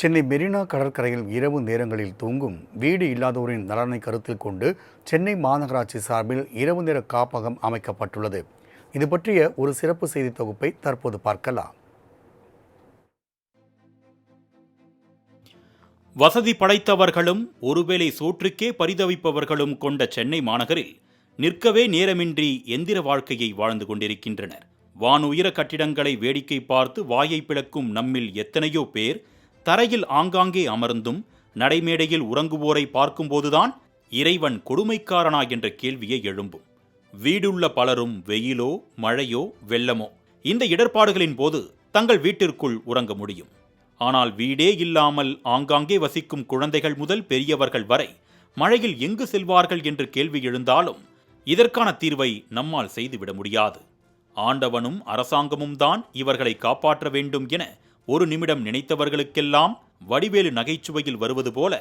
சென்னை மெரினா கடற்கரையில் இரவு நேரங்களில் தூங்கும் வீடு இல்லாதோரின் நலனை கருத்தில் கொண்டு சென்னை மாநகராட்சி சார்பில் இரவு நேர காப்பகம் அமைக்கப்பட்டுள்ளது. இது பற்றிய ஒரு சிறப்பு செய்தி தொகுப்பை தற்போது பார்க்கலாம். வசதி படைத்தவர்களும் ஒருவேளை சோற்றுக்கே பரிதவிப்பவர்களும் கொண்ட சென்னை மாநகரில் நிற்கவே நேரமின்றி எந்திர வாழ்க்கையை வாழ்ந்து கொண்டிருக்கின்றனர். வானுயர கட்டிடங்களை வேடிக்கை பார்த்து வாயை பிளக்கும் நம்மில் எத்தனையோ பேர் தரையில் ஆங்காங்கே அமர்ந்தும் நடைமேடையில் உறங்குவோரை பார்க்கும்போதுதான் இறைவன் கொடுமைக்காரனா என்ற கேள்வியை எழும்பும். வீடுள்ள பலரும் வெயிலோ மழையோ வெள்ளமோ இந்த இடர்பாடுகளின் போது தங்கள் வீட்டிற்குள் உறங்க முடியும். ஆனால் வீடே இல்லாமல் ஆங்காங்கே வசிக்கும் குழந்தைகள் முதல் பெரியவர்கள் வரை மழையில் எங்கு செல்வார்கள் என்று கேள்வி எழுந்தாலும் இதற்கான தீர்வை நம்மால் செய்துவிட முடியாது. ஆண்டவனும் அரசாங்கமும் தான் இவர்களை காப்பாற்ற வேண்டும் என ஒரு நிமிடம் நினைத்தவர்களுக்கெல்லாம் வடிவேலு நகைச்சுவையில் வருவது போல,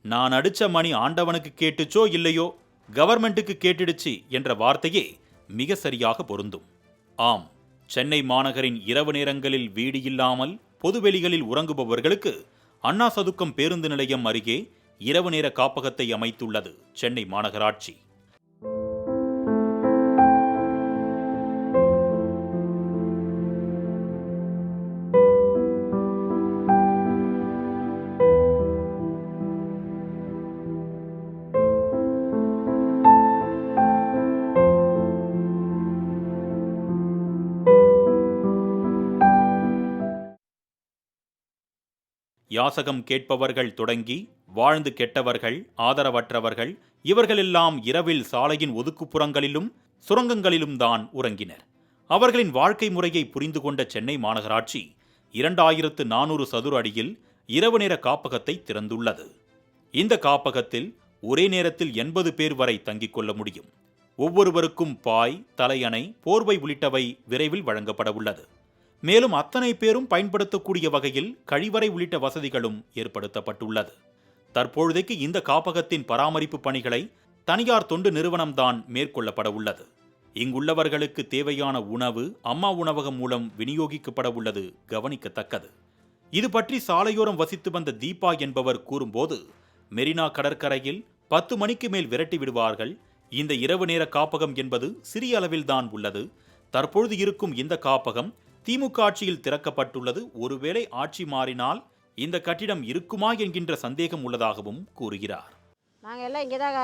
நான் அடிச்ச மணி ஆண்டவனுக்கு கேட்டுச்சோ இல்லையோ, கவர்மெண்ட்டுக்கு கேட்டுடுச்சு என்ற வார்த்தையே மிக சரியாக பொருந்தும். ஆம், சென்னை மாநகரின் இரவு நேரங்களில் வீடு இல்லாமல் பொதுவெளிகளில் உறங்குபவர்களுக்கு அண்ணா சதுக்கம் பேருந்து நிலையம் அருகே இரவு நேர காப்பகத்தை அமைத்துள்ளது சென்னை மாநகராட்சி. யாசகம் கேட்பவர்கள் தொடங்கி வாழ்ந்து கெட்டவர்கள், ஆதரவற்றவர்கள் இவர்களெல்லாம் இரவில் சாலையின் ஒதுக்குப்புறங்களிலும் சுரங்கங்களிலும் தான் உறங்கினர். அவர்களின் வாழ்க்கை முறையை புரிந்து கொண்ட சென்னை மாநகராட்சி 2400 சதுர அடியில் இரவு நேர காப்பகத்தை திறந்துள்ளது. இந்த காப்பகத்தில் ஒரே நேரத்தில் 80 பேர் வரை தங்கிக் கொள்ள முடியும். ஒவ்வொருவருக்கும் பாய், தலையணை, போர்வை உள்ளிட்டவை விரைவில் வழங்கப்பட உள்ளது. மேலும் அத்தனை பேரும் பயன்படுத்தக்கூடிய வகையில் கழிவறை உள்ளிட்ட வசதிகளும் ஏற்படுத்தப்பட்டுள்ளது. தற்பொழுதைக்கு இந்த காப்பகத்தின் பராமரிப்பு பணிகளை தனியார் தொண்டு நிறுவனம்தான் மேற்கொள்ளப்பட உள்ளது. இங்குள்ளவர்களுக்கு தேவையான உணவு அம்மா உணவகம் மூலம் விநியோகிக்கப்பட உள்ளது கவனிக்கத்தக்கது. இது பற்றி சாலையோரம் வசித்து வந்த தீபா என்பவர் கூறும்போது, மெரினா கடற்கரையில் 10 மணிக்கு மேல் விரட்டி விடுவார்கள். இந்த இரவு நேர காப்பகம் என்பது சிறிய அளவில்தான் உள்ளது. தற்பொழுது இருக்கும் இந்த காப்பகம் திமுக ஆட்சியில் திறக்கப்பட்டுள்ளது. ஒருவேளை ஆட்சி மாறினால் இந்த கட்டிடம் இருக்குமா என்கின்ற சந்தேகம் உள்ளதாகவும் கூறுகிறார். நாங்கள் எல்லாம் இங்கே தான்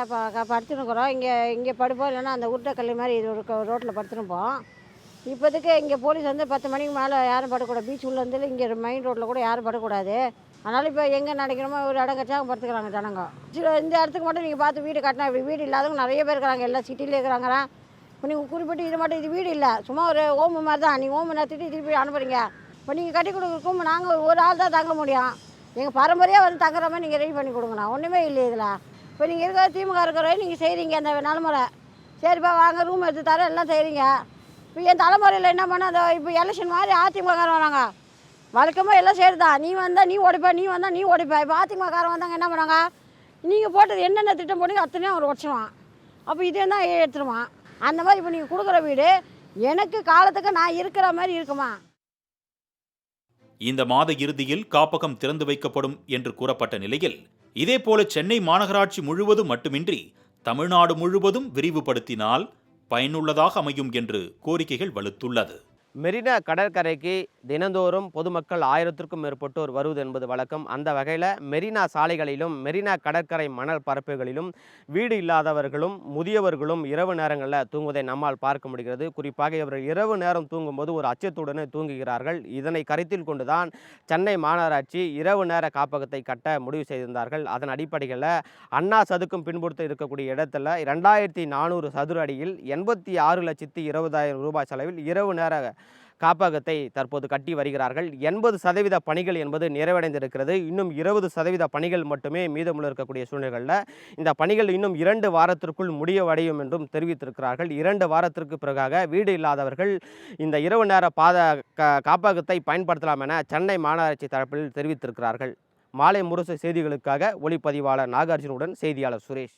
படுத்துனுக்குறோம். இங்கே படுப்போம், இல்லைன்னா அந்த உருட்டைக்கல் மாதிரி இது ஒரு ரோட்டில் படுத்துனுப்போம். இப்போதைக்கு இங்கே போலீஸ் வந்து 10 மணிக்கு மேலே யாரும் படக்கூடாது. பீச் உள்ளேருந்து இங்கே மெயின் ரோட்டில் கூட யாரும் படக்கூடாது. அதனால் இப்போ எங்கே நினைக்கிறோமோ ஒரு இடம் கட்சாங்க படுத்துக்கிறாங்க ஜனங்க. இந்த இடத்துக்கு மட்டும் நீங்கள் பார்த்து வீடு கட்டினா இப்படி வீடு இல்லாதவங்க நிறைய பேர் இருக்கிறாங்க. எல்லாம் சிட்டியில் இருக்கிறாங்க. இப்போ நீங்கள் குறிப்பிட்டு இது மட்டும் இது வீடு இல்லை, சும்மா ஒரு ஓம்பு மாதிரி தான். நீங்கள் ஓம்பு நடத்திட்டு திருப்பி அனுப்புறீங்க. இப்போ நீங்கள் கட்டி கொடுக்கும் நாங்கள் ஒரு ஆள் தான் தங்க முடியும். எங்கள் பரம்பரையாக வந்து தங்குற மாதிரி நீங்கள் ரெடி பண்ணி கொடுங்கண்ணா. ஒன்றுமே இல்லை இதில். இப்போ நீங்கள் இருக்கிற திமுக இருக்கிற நீங்கள் செய்கிறீங்க அந்த நடைமுறை. சரிப்பா வாங்க ரூம் எடுத்து தர எல்லாம் செய்கிறீங்க. இப்போ என் தலைமுறையில் என்ன பண்ண அந்த இப்போ எலெக்ஷன் மாதிரி அதிமுககாரன் வராங்க. வழக்கமாக எல்லாம் செய்கிறதா. நீ வந்தால் நீ ஓடிப்பா, நீ வந்தால் நீ ஓடிப்பா. இப்போ அதிமுககாரன் வந்தாங்க என்ன பண்ணாங்க, நீங்கள் போட்டது என்னென்ன திட்டம் போட்டீங்க அத்தனையும் அவர் உடச்சிடுவான். அப்போ இதே தான் எடுத்துருவான். அந்த மாதிரி இப்போ நீங்கள் கொடுக்குற வீடு எனக்கு காலத்துக்கு நான் இருக்கிற மாதிரி இருக்குமா? இந்த மாத இறுதியில் காப்பகம் திறந்து வைக்கப்படும் என்று கூறப்பட்ட நிலையில், இதேபோல சென்னை மாநகராட்சி முழுவதும் மட்டுமின்றி தமிழ்நாடு முழுவதும் விரிவுபடுத்தினால் பயனுள்ளதாக அமையும் என்று கோரிக்கைகள் வலுத்துள்ளது. மெரினா கடற்கரைக்கு தினந்தோறும் பொதுமக்கள் 1000க்கும் மேற்பட்டோர் வருவது என்பது வழக்கம். அந்த வகையில் மெரினா சாலைகளிலும் மெரினா கடற்கரை மணல் பரப்புகளிலும் வீடு இல்லாதவர்களும் முதியவர்களும் இரவு நேரங்களில் தூங்குவதை நம்மால் பார்க்க முடிகிறது. குறிப்பாக இவர்கள் இரவு நேரம் தூங்கும்போது ஒரு அச்சத்துடனே தூங்குகிறார்கள். இதனை கருத்தில் கொண்டுதான் சென்னை மாநகராட்சி இரவு நேர காப்பகத்தை கட்ட முடிவு செய்திருந்தார்கள். அதன் அடிப்படையில் அண்ணா சதுக்கம் பின்புறத்தில் இருக்கக்கூடிய இடத்துல 2400 சதுர அடியில் 86,20,000 ரூபாய் செலவில் இரவு நேர காப்பகத்தை தற்போது கட்டி வருகிறார்கள். 80% பணிகள் என்பது நிறைவடைந்திருக்கிறது. இன்னும் 20% பணிகள் மட்டுமே மீதமுள்ள இருக்கக்கூடிய சூழ்நிலைகளில் இந்த பணிகள் இன்னும் 2 வாரத்திற்குள் முடிவடையும் என்றும் தெரிவித்திருக்கிறார்கள். 2 வாரத்திற்கு பிறகாக வீடு இல்லாதவர்கள் இந்த இரவு நேர காப்பகத்தை பயன்படுத்தலாம் என சென்னை மாநகராட்சி தரப்பில் தெரிவித்திருக்கிறார்கள். மாலை முரசு செய்திகளுக்காக ஒளிப்பதிவாளர் நாகார்ஜுனுடன் செய்தியாளர் சுரேஷ்.